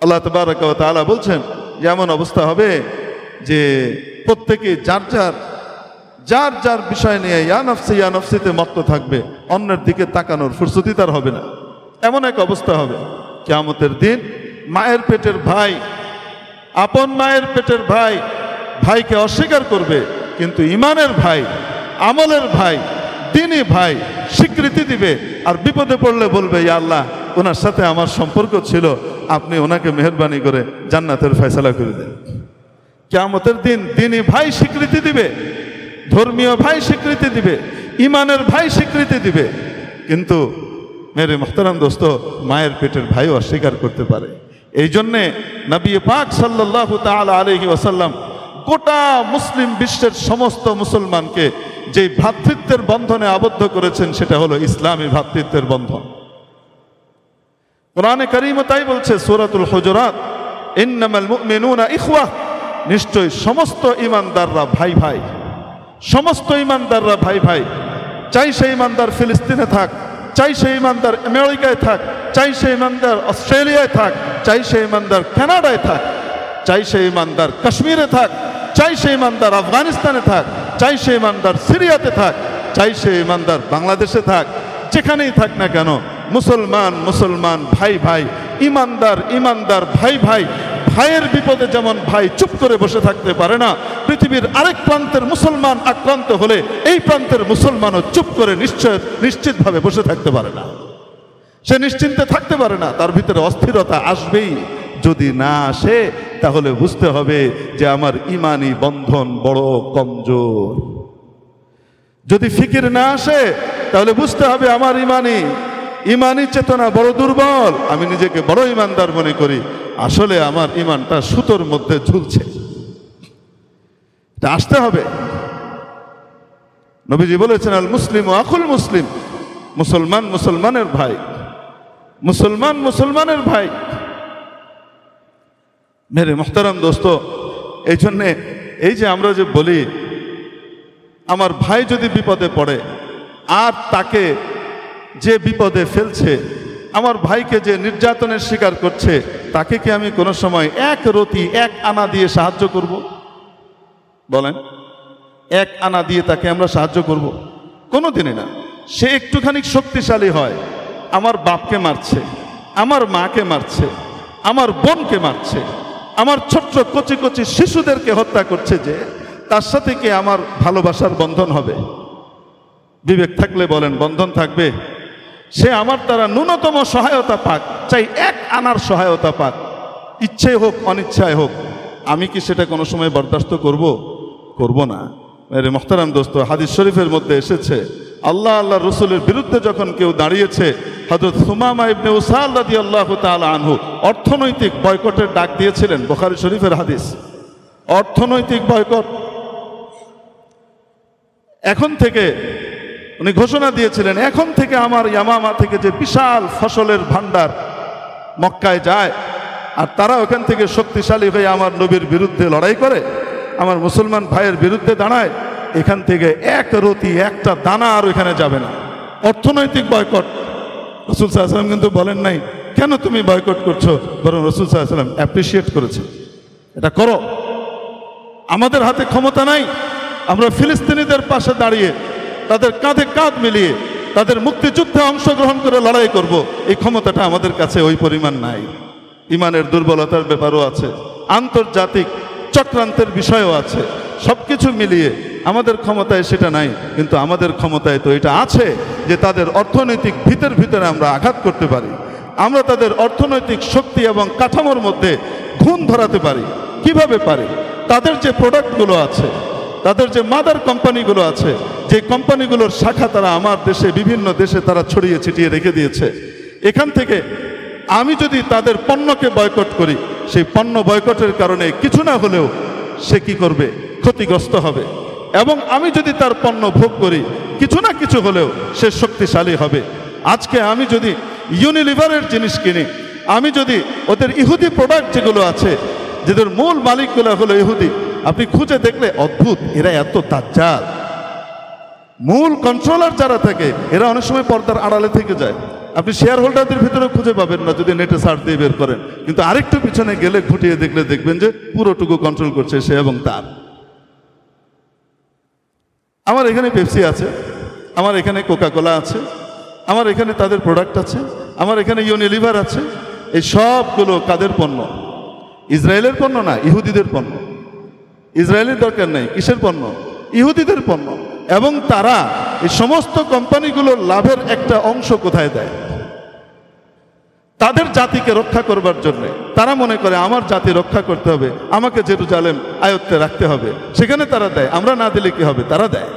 আল্লাহ তাবারাকা ওয়া তাআলা বলছেন যে এমন অবস্থা হবে যে প্রত্যেকে যার যার বিষয় নিয়ে ইয়া নফসিতে মত্ত থাকবে, অন্যের দিকে তাকানোর ফুরসতি তার হবে না। এমন এক অবস্থা হবে কিয়ামতের দিন, মায়ের পেটের ভাই, আপন মায়ের পেটের ভাই ভাইকে অস্বীকার করবে, কিন্তু ইমানের ভাই, আমলের ভাই, দ্বীনি ভাই স্বীকৃতি দিবে, আর বিপদে পড়লে বলবে ইয়া আল্লাহ, ওনার সাথে আমার সম্পর্ক ছিল, আপনি ওনাকে মেহেরবানি করে জান্নাতের ফয়সালা করে দেন। কিয়ামতের দিন দ্বীনি ভাই স্বীকৃতি দিবে, ধর্মীয় ভাই স্বীকৃতি দিবে, ইমানের ভাই স্বীকৃতি দিবে, কিন্তু মেরে মুহতারাম দোস্ত, মায়ের পেটের ভাইও অস্বীকার করতে পারে। এই জন্যে নবী পাক সাল্লাল্লাহু তাআলা আলাইহি ওয়াসাল্লাম গোটা মুসলিম বিশ্বের সমস্ত মুসলমানকে যে ভ্রাতৃত্বের বন্ধনে আবদ্ধ করেছেন, সেটা হলো ইসলামী ভ্রাতৃত্বের বন্ধন। কোরআনে কারীমে তাই বলছে, সূরাতুল হুজুরাত, ইন্নামাল মুমিনুনা ইখওয়াহ, নিশ্চয়ই সমস্ত ঈমানদাররা ভাই ভাই, সমস্ত ঈমানদাররা ভাই ভাই। চাই সেই ঈমানদার ফিলিস্তিনে থাক, চাই সেই ঈমানদার আমেরিকায় থাক, চাই সেই ঈমানদার অস্ট্রেলিয়ায় থাক, চাই সেই ঈমানদার কানাডায় থাক, চাই সেই ঈমানদার কাশ্মীরে থাক, চাই সেই ঈমানদার আফগানিস্তানে থাক, চাই সেই ঈমানদার সিরিয়াতে থাক, চাই সেই ঈমানদার বাংলাদেশে থাক, যেখানেই থাক না কেন, মুসলমান মুসলমান ভাই ভাই, ঈমানদার ঈমানদার ভাই ভাই। ভাইয়ের বিপদে যেমন ভাই চুপ করে বসে থাকতে পারে না, পৃথিবীর আরেক প্রান্তের মুসলমান আক্রান্ত হলে এই প্রান্তের মুসলমানও চুপ করে নিশ্চিতভাবে বসে থাকতে পারে না, সে নিশ্চিন্তে থাকতে পারে না, তার ভিতরে অস্থিরতা আসবেই। যদি না আসে তাহলে বুঝতে হবে যে আমার ইমানি বন্ধন বড় কমজোর। যদি ফিকির না আসে তাহলে বুঝতে হবে আমার ইমানি চেতনা বড় দুর্বল, আমি নিজেকে বড় ইমানদার মনে করি, আসলে আমার ইমানটা সুতোর মধ্যে ঝুলছে। এটা আসতে হবে। নবীজি বলেছেন, আল মুসলিম আখুল মুসলিম, মুসলমান মুসলমানের ভাই, মুসলমান মুসলমানের ভাই। মেরে মুহতারাম দোস্ত, এই জন্যে এই যে আমরা যে বলি আমার ভাই যদি বিপদে পড়ে, আর তাকে যে বিপদে ফেলছে, আমার ভাইকে যে নির্যাতনের শিকার করছে, তাকে কি আমি কোনো সময় এক রতি এক আনা দিয়ে সাহায্য করব? বলেন, এক আনা দিয়ে তাকে আমরা সাহায্য করব? কোনো দিনই না। সে একটুখানি শক্তিশালী হয়, আমার বাপকে মারছে, আমার মাকে মারছে, আমার বোনকে মারছে, আমার ছোট্ট কচি কচি শিশুদেরকে হত্যা করছে, যে তার সাথে কি আমার ভালোবাসার বন্ধন হবে? বিবেক থাকলে বলেন বন্ধন থাকবে? সে আমার দ্বারা ন্যূনতম সহায়তা পাক, চাই এক আনার সহায়তা পাক, ইচ্ছায় হোক অনিচ্ছায় হোক, আমি কি সেটা কোনো সময় বরদাস্ত করব না। মেরে মুহতারাম দোস্ত, হাদিস শরীফের মধ্যে এসেছে, আল্লাহ রসুলের বিরুদ্ধে যখন কেউ দাঁড়িয়েছে, হযরত সুমামা ইবনে উসাল রাদিয়াল্লাহু তাআলা আনহু অর্থনৈতিক বয়কটের ডাক দিয়েছিলেন। বুখারী শরীফের হাদিস, অর্থনৈতিক বয়কট। এখন থেকে উনি ঘোষণা দিয়েছিলেন, এখন থেকে আমার ইয়ামামা থেকে যে বিশাল ফসলের ভান্ডার মক্কায় যায়, আর তারা ওখান থেকে শক্তিশালী হয়ে আমার নবীর বিরুদ্ধে লড়াই করে, আমার মুসলমান ভাইয়ের বিরুদ্ধে দাঁড়ায়, এখান থেকে এক রতি একটা দানা আর ওখানে যাবে না। অর্থনৈতিক বয়কট। রাসূল সাল্লাল্লাহু আলাইহি ওয়াসাল্লাম কিন্তু বলেন নাই কেন তুমি বয়কট করছো, বরং রাসূল সাল্লাল্লাহু আলাইহি ওয়াসাল্লাম অ্যাপ্রিশিয়েট করেছে, এটা করো। আমাদের হাতে ক্ষমতা নাই, আমরা ফিলিস্তিনিদের পাশে দাঁড়িয়ে তাদের কাঁধে কাঁধ মিলিয়ে তাদের মুক্তিযুদ্ধে অংশগ্রহণ করে লড়াই করব, এই ক্ষমতাটা আমাদের কাছে ওই পরিমাণ নাই। ইমানের দুর্বলতার ব্যাপারও আছে, আন্তর্জাতিক চক্রান্তের বিষয়ও আছে, সব কিছু মিলিয়ে আমাদের ক্ষমতায় সেটা নাই। কিন্তু আমাদের ক্ষমতায় তো এটা আছে যে তাদের অর্থনৈতিক ভিতরে আমরা আঘাত করতে পারি, আমরা তাদের অর্থনৈতিক শক্তি এবং কাঠামোর মধ্যে ঘুণ ধরাতে পারি। কিভাবে পারি? তাদের যে প্রোডাক্টগুলো আছে, তাদের যে মাদার কোম্পানিগুলো আছে, যে কোম্পানিগুলোর শাখা তারা আমার দেশে বিভিন্ন দেশে তারা ছড়িয়ে ছিটিয়ে রেখে দিয়েছে, এখান থেকে আমি যদি তাদের পণ্যকে বয়কট করি, সেই পণ্য বয়কটের কারণে কিছু না হলেও সে কি করবে? ক্ষতিগ্রস্ত হবে। এবং আমি যদি তার পণ্য ভোগ করি, কিছু না কিছু হলেও সে শক্তিশালী হবে। আজকে আমি যদি ইউনিলিভারের জিনিস কিনি, আমি যদি ওদের ইহুদি প্রোডাক্ট যেগুলো আছে, যাদের মূল মালিকগুলো হলো ইহুদি, আপনি খুঁজে দেখলে অদ্ভুত, এরা এত দাজ্জাল। মূল কন্ট্রোলার যারা থাকে এরা অনেক সময় পর্দার আড়ালে থেকে যায়। আপনি শেয়ার হোল্ডারদের ভিতরে খুঁজে পাবেন না যদি নেটে সার্চ দিয়ে বের করেন, কিন্তু আরেকটু পিছনে গেলে ঘুটিয়ে দেখলে দেখবেন যে পুরোটুকু কন্ট্রোল করছে সে এবং তার। আমার এখানে পেপসি আছে, আমার এখানে কোকা কোলা আছে, আমার এখানে তাদের প্রোডাক্ট আছে, আমার এখানে ইউনিলিভার আছে। এই সবগুলো কাদের পণ্য? ইসরায়েলের পণ্য না, ইহুদিদের পণ্য। ইসরায়েলের দরকার নেই, কিসের পণ্য? ইহুদিদের পণ্য। এবং তারা এই সমস্ত কোম্পানিগুলোর লাভের একটা অংশ কোথায় দেয়? তাদের জাতিকে রক্ষা করবার জন্য। তারা মনে করে আমার জাতি রক্ষা করতে হবে, আমাকে জেরুজালেম আয়ত্তে রাখতে হবে, সেখানে তারা দেয়। আমরা না দিলে কি হবে? তারা দেয়।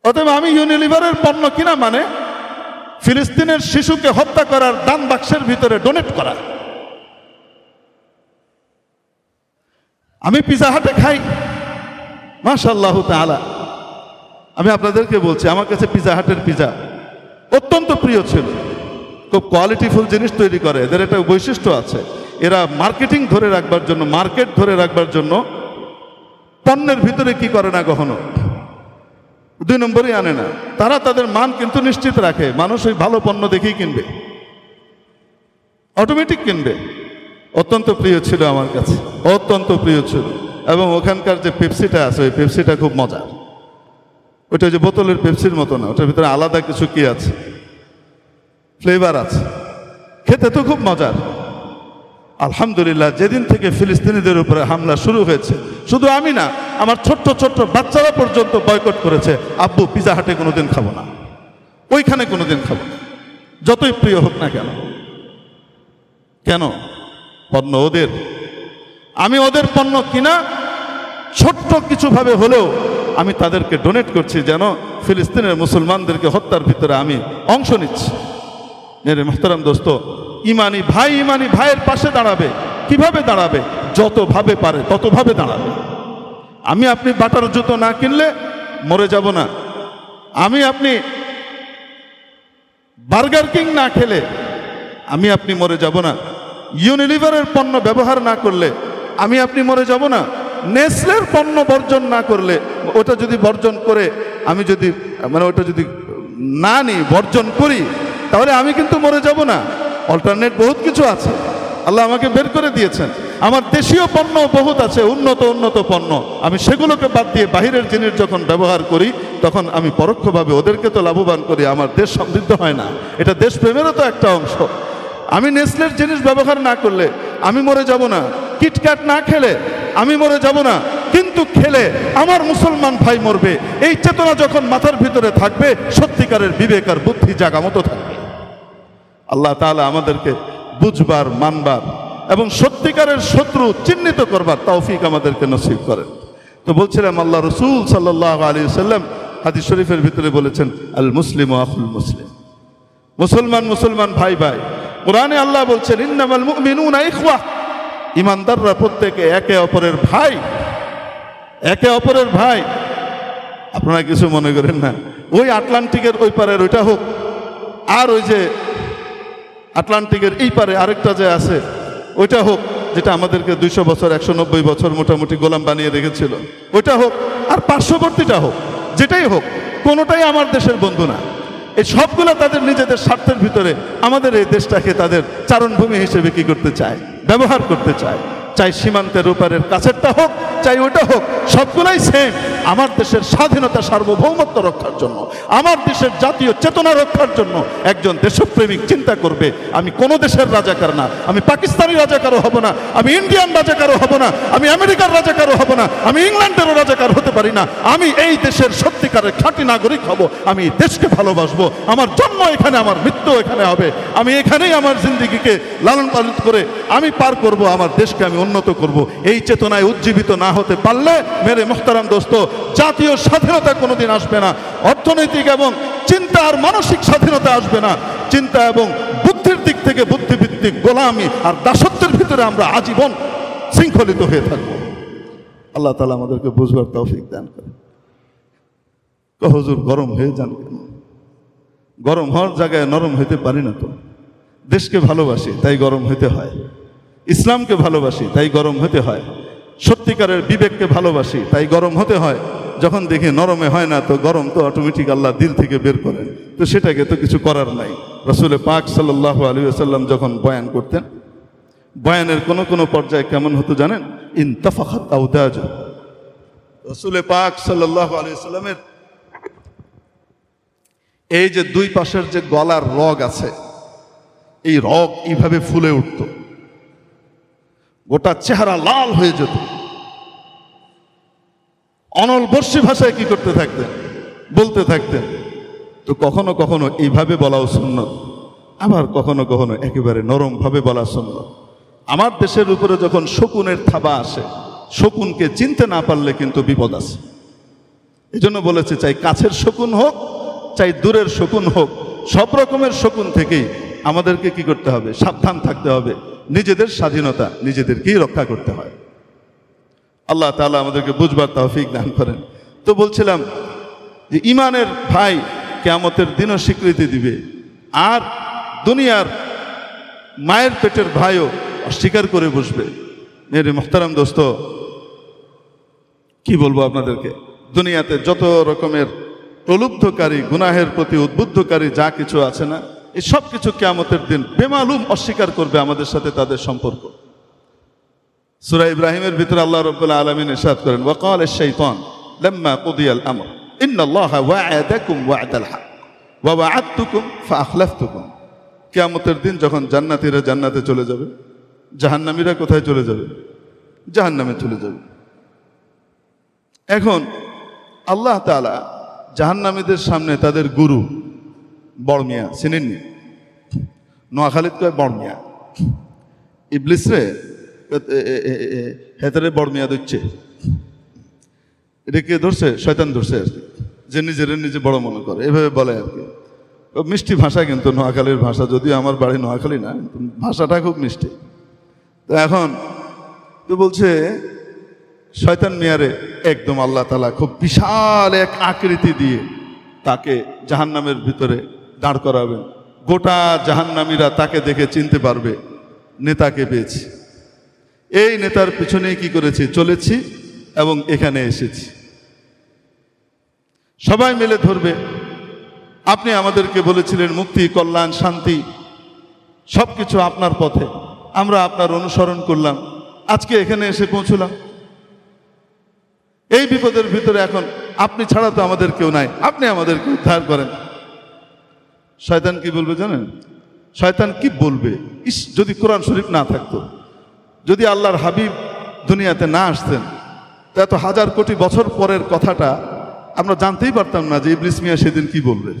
অতএব আমি ইউনিলিভারের পণ্য কিনা মানে ফিলিস্তিনের শিশুকে হত্যা করার দান বাক্সের ভিতরে ডোনেট করা। আমি পিজা হাটে খাই, মাশাআল্লাহু তাআলা। আমি আপনাদেরকে বলছি, আমার কাছে পিজা হাটের পিজা অত্যন্ত প্রিয় ছিল। খুব কোয়ালিটিফুল জিনিস তৈরি করে, এদের একটা বৈশিষ্ট্য আছে। এরা মার্কেটিং ধরে রাখবার জন্য, মার্কেট ধরে রাখবার জন্য পণ্যের ভিতরে কি করে না, কখনো দুই নম্বরই আনে না। তারা তাদের মান কিন্তু নিশ্চিত রাখে, মানুষ ওই ভালো পণ্য দেখেই কিনবে, অটোমেটিক কিনবে। অত্যন্ত প্রিয় ছিল আমার কাছে, অত্যন্ত প্রিয় ছিল। এবং ওখানকার যে পেপসিটা আছে, ওই পেপসিটা খুব মজার। ওইটা যে বোতলের পেপসির মতো না, ওটার ভিতরে আলাদা কিছু কি আছে, ফ্লেভার আছে, খেতে তো খুব মজার। আলহামদুলিল্লাহ, যেদিন থেকে ফিলিস্তিনিদের উপরে হামলা শুরু হয়েছে, শুধু আমি না, আমার ছোট্ট ছোট্ট বাচ্চারা পর্যন্ত বয়কট করেছে। আব্বু পিজা হাটে কোনোদিন খাবো না, ওইখানে কোনোদিন খাবো না, যতই প্রিয় হোক না কেন। কেন? পণ্য ওদের। আমি ওদের পণ্য কিনা ছোট্ট কিছুভাবে হলেও আমি তাদেরকে ডোনেট করছি, যেন ফিলিস্তিনের মুসলমানদেরকে হত্যার ভিতরে আমি অংশ নিচ্ছি। মেরে মোহতারাম দোস্ত, ইমানি ভাই ইমানি ভাইয়ের পাশে দাঁড়াবে। কিভাবে দাঁড়াবে? যতভাবে পারে ততভাবে দাঁড়াবে। আমি আপনি বাটার জুতো না কিনলে মরে যাব না। আমি আপনি বার্গার কিং না খেলে আমি আপনি মরে যাব না। ইউনিলিভারের পণ্য ব্যবহার না করলে আমি আপনি মরে যাব না। নেসলের পণ্য বর্জন না করলে, ওটা যদি বর্জন করে আমি যদি ওটা যদি না নিই, বর্জন করি, তাহলে আমি কিন্তু মরে যাব না। অল্টারনেট বহুত কিছু আছে, আল্লাহ আমাকে বের করে দিয়েছেন। আমার দেশীয় পণ্য বহুত আছে, উন্নত পণ্য। আমি সেগুলোকে বাদ দিয়ে বাহিরের জিনিস যখন ব্যবহার করি, তখন আমি পরোক্ষভাবে ওদেরকে তো লাভবান করি। আমার দেশ সমৃদ্ধ হয় না? এটা দেশপ্রেমেরও তো একটা অংশ। আমি নেসলের জিনিস ব্যবহার না করলে আমি মরে যাব না। কিটক্যাট না খেলে আমি মরে যাব না, কিন্তু খেলে আমার মুসলমান ভাই মরবে। এই চেতনা যখন মাথার ভিতরে থাকবে, সত্যিকারের বিবেক আর বুদ্ধি জাগা মতো থাকবে। আল্লাহ তাআলা আমাদেরকে বুঝবার, মানবার এবং সত্যিকারের শত্রু চিহ্নিত করবার তৌফিক আমাদেরকে নসিব করেন। তো বলছিলাম, আল্লাহ রাসূল সাল্লাল্লাহু আলাইহি ওয়াসাল্লাম হাদিস শরীফের ভিতরে বলেছেন, আল মুসলিমু আখুল মুসলিম। মুসলমান ভাই ভাই। কোরআনে আল্লাহ বলছেন, ইন্নামাল মুমিনুনা ইখওয়া। ইমানদাররা প্রত্যেকে একে অপরের ভাই, একে অপরের ভাই। আপনারা কিছু মনে করেন না, ওই আটলান্টিকের ওই পারের ওইটা হোক, আর ওই যে আটলান্টিকের এই পারে আরেকটা যে আছে ওইটা হোক, যেটা আমাদেরকে 200 বছর 190 বছর মোটামুটি গোলাম বানিয়ে রেখেছিল, ওইটা হোক, আর পার্শ্ববর্তীটা হোক, যেটাই হোক, কোনোটাই আমার দেশের বন্ধু না। এই সবগুলো তাদের নিজেদের স্বার্থের ভিতরে আমাদের এই দেশটাকে তাদের চারণভূমি হিসেবে কি করতে চায়, ব্যবহার করতে চায়। চাই সীমান্তের ওপারের কাছেরটা হোক, চাই ওইটা হোক, সবগুলাই সেম। আমার দেশের স্বাধীনতা, সার্বভৌমত্ব রক্ষার জন্য, আমার দেশের জাতীয় চেতনা রক্ষার জন্য একজন দেশপ্রেমিক চিন্তা করবে, আমি কোনো দেশের রাজাকার না, আমি পাকিস্তানি রাজাকারও হব না, আমি ইন্ডিয়ান রাজাকারও হব না, আমি আমেরিকার রাজাকারও হব না, আমি ইংল্যান্ডেরও রাজাকার হতে পারি না। আমি এই দেশের সত্যিকারের খাঁটি নাগরিক হব। আমি দেশকে ভালোবাসবো। আমার জন্ম এখানে, আমার মৃত্যু এখানে হবে। আমি এখানেই আমার জিন্দিগিকে লালন পালন করে আমি পার করব, আমার দেশকে আমি উন্নত করব। এই চেতনায় উজ্জীবিত না হতে পারলে মেরে মুহতারাম দোস্ত, জাতীয় স্বাধীনতা কোনোদিন আসবে না। অর্থনৈতিক এবং চিন্তা আর মানসিক স্বাধীনতা আসবে না। চিন্তা এবং বুদ্ধির দিক থেকে বুদ্ধিভিত্তিক গোলামি আর দাসত্বের ভিতরে আমরা আজীবন শৃঙ্খলিত হয়ে থাকব। আল্লাহ তাআলা আমাদেরকে বুঝবার তৌফিক দান করে। হুজুর গরম হয়ে যান কেন? গরম হওয়ার জায়গায় নরম হইতে পারি না তো। দেশকে ভালোবাসি তাই গরম হইতে হয়, ইসলামকে ভালোবাসি তাই গরম হতে হয়, সত্যিকারের বিবেককে ভালোবাসি তাই গরম হতে হয়। যখন দেখি নরমে হয় না, তো গরম তো অটোমেটিক আল্লাহ দিল থেকে বের করেন। তো সেটাকে তো কিছু করার নাই। রাসূল পাক সাল্লাল্লাহু আলাইহি ওয়াসাল্লাম যখন বয়ান করতেন, বয়ানের কোনো পর্যায়ে কেমন হতো জানেন? ইনতাফাখাত আওদাজ। রাসূল পাক সাল্লাল্লাহু আলাইহি ওয়াসাল্লামের এই যে দুই পাশের যে গলার রগ আছে, এই রগ এইভাবে ফুলে উঠত, গোটা চেহারা লাল হয়ে যেত। অনলবর্ষী ভাষায় কি করতে থাকতেন? বলতে থাকতেন। তো কখনো কখনো এইভাবে বলাও সুন্নত, আবার কখনো কখনো একেবারে নরমভাবে বলা সুন্নত। আমার দেশের উপরে যখন শকুনের থাবা আসে, শকুনকে চিনতে না পারলে কিন্তু বিপদ আছে। এই জন্য বলেছে, চাই কাছের শকুন হোক, চাই দূরের শকুন হোক, সব রকমের শকুন থেকেই আমাদেরকে কি করতে হবে? সাবধান থাকতে হবে। নিজেদের স্বাধীনতা নিজেদেরকেই রক্ষা করতে হয়। আল্লাহ তাআলা আমাদেরকে বুঝবার তৌফিক দান করেন। তো বলছিলাম যে ইমানের ভাই কিয়ামতের দিনও স্বীকৃতি দিবে, আর দুনিয়ার মায়ের পেটের ভাইও অস্বীকার করে বসবে। মেরে মুহতারাম দোস্ত, কি বলবো আপনাদেরকে, দুনিয়াতে যত রকমের প্রলুব্ধকারী, গুনাহের প্রতি উদ্বুদ্ধকারী যা কিছু আছে না, এই সব কিছু কিয়ামতের দিন বেমালুম অস্বীকার করবে আমাদের সাথে তাদের সম্পর্ক। সূরা ইব্রাহিমের ভিতরে আল্লাহ রাব্বুল আলামিন ইরশাদ করেন, ওয়াকাল আশ-শাইতান লাম্মা কুদিয়াল আমর ইন্নাল্লাহা ওয়া'আদাকুম ওয়া'দাল হক ওয়া ওয়া'আদতুকুম ফাআখলাফতুকুম। কিয়ামতের দিন যখন জান্নাতীরা জান্নাতে চলে যাবে, জাহান্নামীরা কোথায় চলে যাবে? জাহান্নামে চলে যাবে। এখন আল্লাহ তাআলা জাহান্নামীদের সামনে তাদের গুরু বড় মিয়া, চিনেননি? নোয়াখালীত কয় বড় মিয়া। ইবলিস রে হেতারে বড় মিয়া দিচ্ছে। এটা কে ধরছে? শয়তান ধরছে আর কি, যে নিজে বড় মনে করে, এভাবে বলে আর কি। মিষ্টি ভাষা কিন্তু নোয়াখালীর ভাষা, যদিও আমার বাড়ি নোয়াখালী না, ভাষাটা খুব মিষ্টি। তো এখন তো বলছে শয়তান মিয়ারে একদম আল্লাহ তাআলা খুব বিশাল এক আকৃতি দিয়ে তাকে জাহান্নামের ভিতরে দাঁড় করাবেন। গোটা জাহান্নামীরা তাকে দেখে চিনতে পারবে নেতাকে পেয়েছি। এই নেতার পিছনেই কি করেছি? চলেছি এবং এখানে এসেছি। সবাই মিলে ধরবে, আপনি আমাদেরকে বলেছিলেন মুক্তি, কল্যাণ, শান্তি সবকিছু আপনার পথে, আমরা আপনার অনুসরণ করলাম, আজকে এখানে এসে পৌঁছলাম। এই বিপদের ভিতরে এখন আপনি ছাড়া তো আমাদের কেউ নাই, আপনি আমাদেরকে উদ্ধার করেন। শয়তান কি বলবে জানেন? শয়তান কি বলবে? ইস, যদি কোরআন শরীফ না থাকতো, যদি আল্লাহর হাবিব দুনিয়াতে না আসতেন, তা এত হাজার কোটি বছর পরের কথাটা আমরা জানতেই পারতাম না যে ইবলিস মিয়া সেদিন কি বলবে।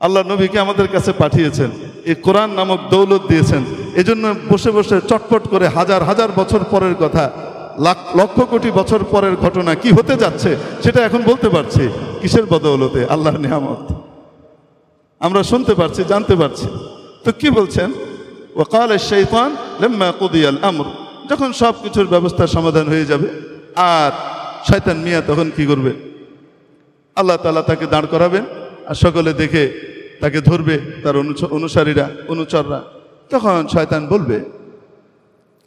আল্লাহ নবীকে আমাদের কাছে পাঠিয়েছেন, এই কোরআন নামক দৌলত দিয়েছেন, এজন্য বসে বসে চটপট করে হাজার হাজার বছর পরের কথা, লক্ষ কোটি বছর পরের ঘটনা কি হতে যাচ্ছে সেটা এখন বলতে পারছি। কিসের বদৌলতে? আল্লাহর নিয়ামত। আমরা শুনতে পারছি, জানতে পারছি। তো কি বলছেন? ওয়াকাল আশ-শাইতান লাম্মা কুদিয়াল আমর, যখন সব কিছুর ব্যবস্থা সমাধান হয়ে যাবে, আর শয়তান মিয়া তখন কি করবে? আল্লাহ তাআলা তাকে দাঁড় করাবেন, আর সকলে দেখে তাকে ধরবে, তার অনুসারীরা, অনুচররা। তখন শয়তান বলবে,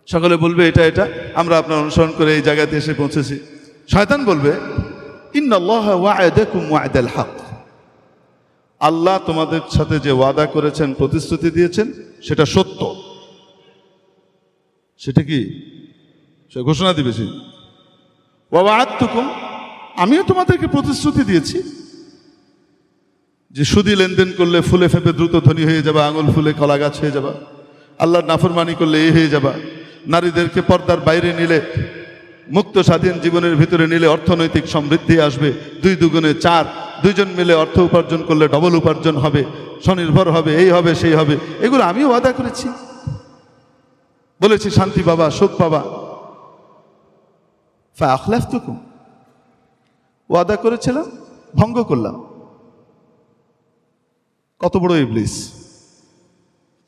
সকলে বলবে এটা এটা আমরা আপনার অনুসরণ করে এই জায়গাতে এসে পৌঁছেছি। শয়তান বলবে, ইন্নাল্লাহা ওয়া'আদাকুম ওয়া'দাল হক, আল্লাহ তোমাদের সাথে যে ওয়াদা করেছেন, প্রতিশ্রুতি দিয়েছেন, সেটা সত্য। সেটা কি? সে ঘোষণা দিবে। ওয়া ওয়া'আদতুকুম, আমিও তোমাদেরকে প্রতিশ্রুতি দিয়েছি যে সুদী লেনদেন করলে ফুলে ফেঁপে দ্রুত ধনী হয়ে যাবা, আঙুল ফুলে কলা গাছ হয়ে যাবা, আল্লাহর নাফরমানি করলে এই হয়ে যাবা, নারীদেরকে পর্দার বাইরে নিলে, মুক্ত স্বাধীন জীবনের ভিতরে নিলে অর্থনৈতিক সমৃদ্ধি আসবে, 2 দুগুণে 4, দুইজন মিলে অর্থ উপার্জন করলে ডবল উপার্জন হবে, স্বনির্ভর হবে, এই হবে সেই হবে। এগুলো আমিও ওয়াদা করেছি, বলেছি শান্তি পাবা, সুখ পাবা। ফাআখলাফতুকুম, ওয়াদা করেছিলাম, ভঙ্গ করলাম। কত বড় ইবলিস!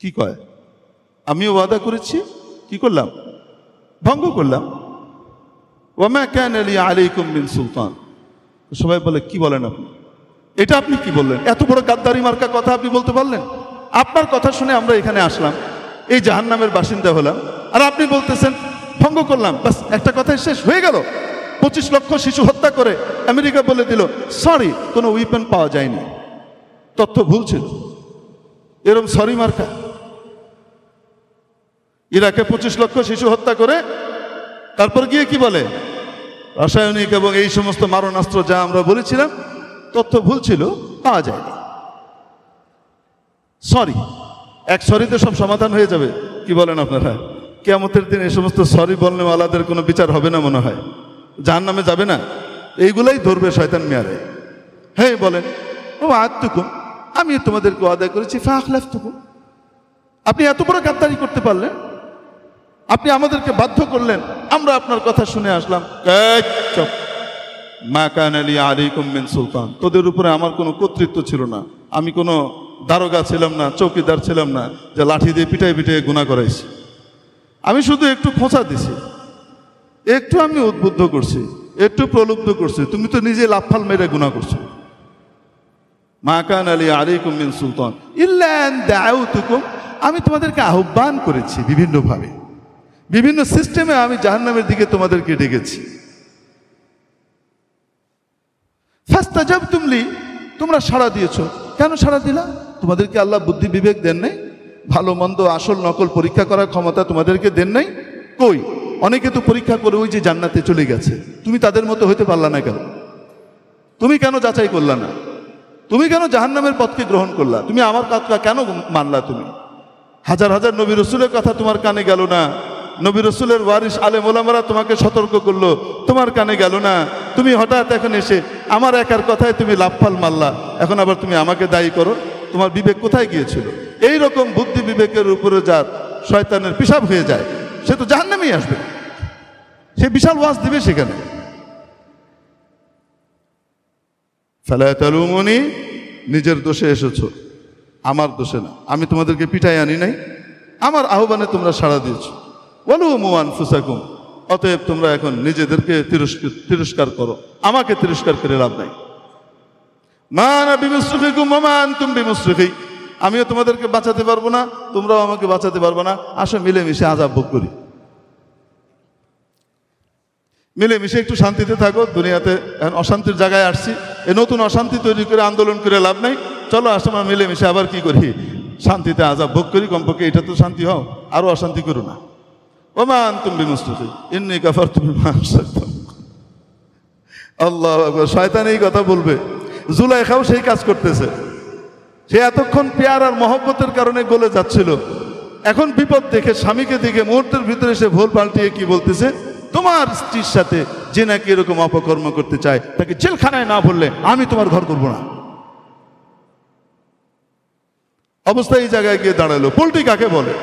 কি কয়? আমিও ওয়াদা করেছি, কি করলাম? ভঙ্গ করলাম। ওয়ামা কানা লি আলাইকুম মিন সুলতান। সবাই বলে, কি বলেন আপনি? এটা আপনি কি বললেন? এত বড় গাদ্দারি মার্কা কথা আপনি বলতে পারলেন? আপনার কথা শুনে আমরা এখানে আসলাম, এই জাহান্নামের বাসিন্দা হলাম, আর আপনি বলতেছেন ভঙ্গ করলাম। বাস, একটা কথাই শেষ হয়ে গেল। 25 লক্ষ শিশু হত্যা করে আমেরিকা বলে দিল, সরি, কোনো উইপেন পাওয়া যায়নি। তথ্য ভুল ছিল। এরম সরি মার্কা ইরাকে 25 লক্ষ শিশু হত্যা করে তারপর গিয়ে কি বলে, রাসায়নিক এবং এই সমস্ত মারণাস্ত্র যা আমরা বলেছিলাম তথ্য ভুল ছিল, পাওয়া যায়নি। সরি, এক সরিতে সব সমাধান হয়ে যাবে, কি বলেন আপনারা? কিয়ামতের দিন এই সমস্ত সরি বলনেওয়ালাদের কোনো বিচার হবে না মনে হয়, জাহান্নামে যাবে না, এইগুলাই ধরবে শয়তান মেয়ারে। হ্যাঁ বলেন, ও আত্মকুম, আমি তোমাদেরকে আদায় করেছি, ফাখলাফতুকুম, আপনি এত বড় গাদ্দারি করতে পারলেন, আপনি আমাদেরকে বাধ্য করলেন, আমরা আপনার কথা শুনে আসলাম। মা কানা লি আলাইকুম মিন সুলতান, তোদের উপরে আমার কোনো কর্তৃত্ব ছিল না, আমি কোনো দারোগা ছিলাম না, চৌকিদার ছিলাম না যে লাঠি দিয়ে পিটাই পিটাই গুনাহ করাইছি। আমি শুধু একটু খোঁচা দিছি, একটু আমি উদ্বুদ্ধ করছি, একটু প্রলুব্ধ করছি, তুমি তো নিজে লাফাল মেরে গুনাহ করছো। মা কানা লি আলাইকুম মিন সুলতান ইল্লা আন দাউতুকুম, আমি তোমাদেরকে আহ্বান করেছি বিভিন্নভাবে, বিভিন্ন সিস্টেমে আমি জাহান্নামের দিকে তোমাদেরকে ডেকেছি। ফাস্তাজাবতুম লি, তোমরা সাড়া দিয়েছো। কেন সাড়া দিলা? তোমাদেরকে আল্লাহ বুদ্ধি বিবেক দেন নাই? ভালো মন্দ আসল নকল পরীক্ষা করার ক্ষমতা তোমাদেরকে দেন নাই? কই, অনেকে তো পরীক্ষা করে ওই যে জান্নাতে চলে গেছে, তুমি তাদের মতো হইতে পারলা না কেন? তুমি কেন যাচাই করলা না? তুমি কেন জাহান্নামের পথকে গ্রহণ করলা? তুমি আমার কথা কেন মানলা? তুমি হাজার হাজার নবী রসুলের কথা তোমার কানে গেল না? নবী রসুলের ওয়ারিস আলেম ওলামারা তোমাকে সতর্ক করলো, তোমার কানে গেল না? তুমি হঠাৎ এখন এসে আমার একার কথায় তুমি লাফাল মারলা, এখন আবার তুমি আমাকে দায়ী করো? তোমার বিবেক কোথায় গিয়েছিল? এই রকম বুদ্ধি বিবেকের উপরে যার শয়তানের পিশাব হয়ে যায়, সে তো জাহান্নামেই আসবে, সে বিশাল ওয়াজ দিবে সেখানে। ফালা তালুমুনি, নিজের দোষে এসেছো, আমার দোষে না। আমি তোমাদেরকে পিটাই আনি নাই, আমার আহ্বানে তোমরা সাড়া দিয়েছো। ওয়ালুমু আনফুসাকুম, অতএব তোমরা এখন নিজেদেরকে তিরস্কার করো, আমাকে তিরস্কার করে লাভ নাই। মা আনা বিমুসরিখিকুম ওয়া মা আনতুম বিমুসরিখি, আমিও তোমাদেরকে বাঁচাতে পারবো না, তোমরাও আমাকে বাঁচাতে পারবো না, আসো মিলেমিশে আযাব ভোগ করি, মিলেমিশে একটু শান্তিতে থাকো। দুনিয়াতে এখন অশান্তির জায়গায় আসছি, এই নতুন অশান্তি তৈরি করে আন্দোলন করে লাভ নাই, চলো আসো আমরা মিলেমিশে আবার কি করি, শান্তিতে আযাব ভোগ করি, কমপক্ষে এটা তো শান্তি হও, আরো অশান্তি করো না। ওয়া মা আনতুম বিমুসরিখি ইন্নী কাফারতু বিমা আশরাকতুম। আল্লাহু আকবার, শয়তান এই কথা বলবে। জুলাইখাও সেই কাজ করতেছে, সে এতক্ষণ পেয়ার আর মহব্বতের কারণে গলে যাচ্ছিল, এখন বিপদ দেখে স্বামীকে দেখে মুহূর্তের ভিতরে সে ভুল পাল্টিয়ে কি বলতেছে, তোমার স্ত্রীর সাথে যে নাকি এরকম অপকর্ম করতে চায় তাকে জেলখানায় না ভরলে আমি তোমার ঘর করবো না। অবস্থা এই জায়গায় গিয়ে দাঁড়ালো। পোল্ট্রি কাকে বলে?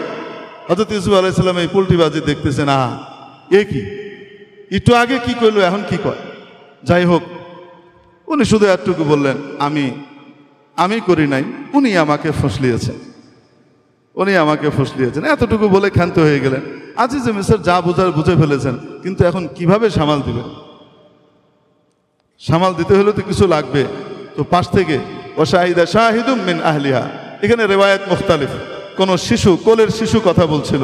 হযরত ইউসুফ আলাইহিস সালাম এই পোল্ট্রিবাজি দেখতেছে, না এ কি, একটু আগে কি করলো এখন কি কয়। যাই হোক, উনি শুধু এতটুকু বললেন, আমি করি নাই, উনি আমাকে ফসলিয়েছেন, উনি আমাকে ফসলিয়েছেন, এতটুকু বলে ক্ষান্ত হয়ে গেলেন। আজিজে মিসর যা বোঝার বুঝে ফেলেছেন, কিন্তু এখন কিভাবে সামাল দিবেন? সামাল দিতে হলে তো কিছু লাগবে। তো পাশ থেকে ওয়াশাহিদা শাহিদুম মিন আহলিহা, এখানে রিওয়ায়াত মুখতালিফ। কোন শিশু, কোলের শিশু কথা বলছিল,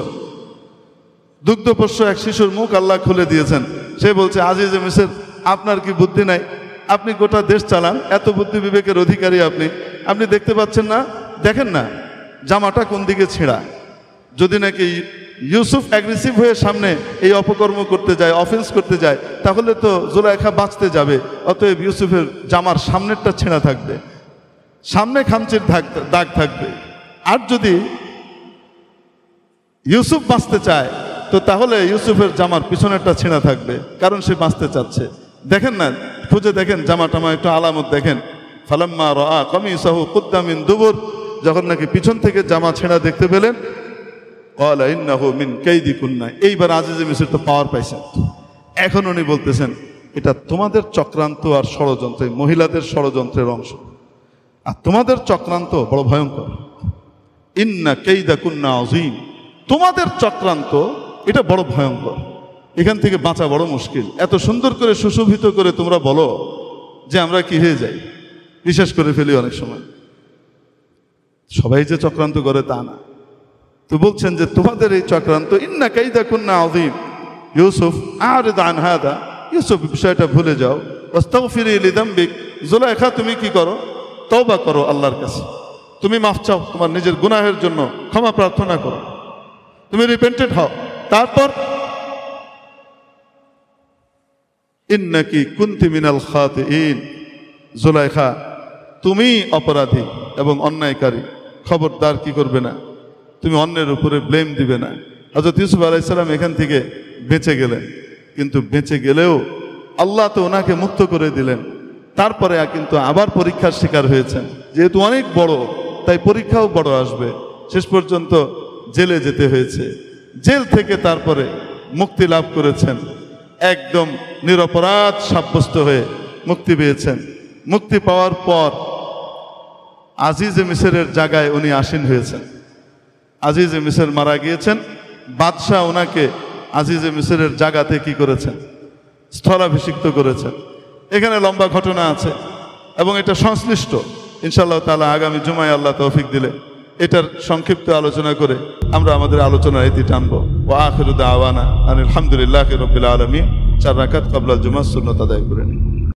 দুগ্ধপোষ্য এক শিশুর মুখ আল্লাহ খুলে দিয়েছেন। সে বলছে, আজিজে মিসর আপনার কি বুদ্ধি নাই? আপনি গোটা দেশ চালান, এত বুদ্ধি বিবেকের অধিকারী আপনি দেখতে পাচ্ছেন না? দেখেন না জামাটা কোন দিকে ছেঁড়া। যদি নাকি ইউসুফ অ্যাগ্রেসিভ হয়ে সামনে এই অপকর্ম করতে যায়, অফেন্স করতে যায়, তাহলে তো জুলাইখা বাঁচতে যাবে। অতএব ইউসুফের জামার সামনেরটা ছেঁড়া থাকবে, সামনে খামচির দাগ থাকবে। আর যদি ইউসুফ বাঁচতে চায় তো তাহলে ইউসুফের জামার পিছনেরটা ছেঁড়া থাকবে, কারণ সে বাঁচতে চাচ্ছে। দেখেন না, খুঁজে দেখেন, জামা টামা একটু আলামত দেখেন। ফালাম্মা রাআ কামিসাহু কুদ্দা মিন দুবুর, যখন নাকি পিছন থেকে জামা ছেঁড়া দেখতে পেলেন, ক্বালা ইন্নাহু মিন কাইদিকুন্না, এইবার আজিজে মিসর তো পাওয়ার পাইছেন। এখন উনি বলতেছেন, এটা তোমাদের চক্রান্ত আর ষড়যন্ত্র, মহিলাদের ষড়যন্ত্রের অংশ, আর তোমাদের চক্রান্ত বড় ভয়ঙ্কর। ইন্না কাইদাকুন্না আযীম, তোমাদের চক্রান্ত এটা বড় ভয়ঙ্কর, এখান থেকে বাঁচা বড় মুশকিল। এত সুন্দর করে সুশোভিত করে তোমরা বলো যে আমরা কি হয়ে যাই, বিশ্বাস করে ফেলি অনেক সময়। সবাই যে চক্রান্ত করে তা না, তো বলছেন যে তোমাদের এই চক্রান্ত, ইন্না কাইদাকুন্না আযীম। ইউসুফ আ'রিদ আন হাদা, ইউসুফ বিষয়টা ভুলে যাও। ওয়াস্তাগফিরি লিযামবিক, জুলাইখা তুমি কি করো, তওবা করো আল্লাহর কাছে, তুমি মাফ চাও, তোমার নিজের গুনাহের জন্য ক্ষমা প্রার্থনা করো, তুমি রিপেন্টেড হও। তারপর ইন্নাকি কুনতি মিনাল খাতিইন, জুলাইখা তুমি অপরাধী এবং অন্যায়কারী, খবরদার কি করবে না, তুমি অন্যের উপরে ব্লেম দিবে না। হযরত ইউসুফ আলাইহিস সালাম এখান থেকে বেঁচে গেলেন, কিন্তু বেঁচে গেলেও আল্লাহ তো ওনাকে মুক্ত করে দিলেন। তারপরে কিন্তু আবার পরীক্ষার শিকার হয়েছেন, যেহেতু অনেক বড় তাই পরীক্ষাও বড় আসবে। শেষ পর্যন্ত জেলে যেতে হয়েছে, জেল থেকে তারপরে মুক্তি লাভ করেছেন, একদম নিরপরাধ সাব্যস্ত হয়ে মুক্তি পেয়েছেন। মুক্তি পাওয়ার পর আজিজে মিসরের জায়গায় উনি আসীন হয়েছেন। আজিজে মিসর মারা গিয়েছেন, বাদশাহ ওনাকে আজিজে মিসরের জায়গাতে কি করেছেন, স্থলাভিষিক্ত করেছেন। এখানে লম্বা ঘটনা আছে এবং এটা সংশ্লিষ্ট। ইনশাআল্লাহ তাআলা আগামী জুমায় আল্লাহ তৌফিক দিলে এটার সংক্ষিপ্ত আলোচনা করে আমরা আমাদের আলোচনার ইতি টানবো। ওয়া আখিরু দাওয়ানা আনিল হামদুলিল্লাহি রাব্বিল আলামিন। 4 রাকাত ক্বাবলাল জুমআহ সুন্নাত আদায় করে নিন।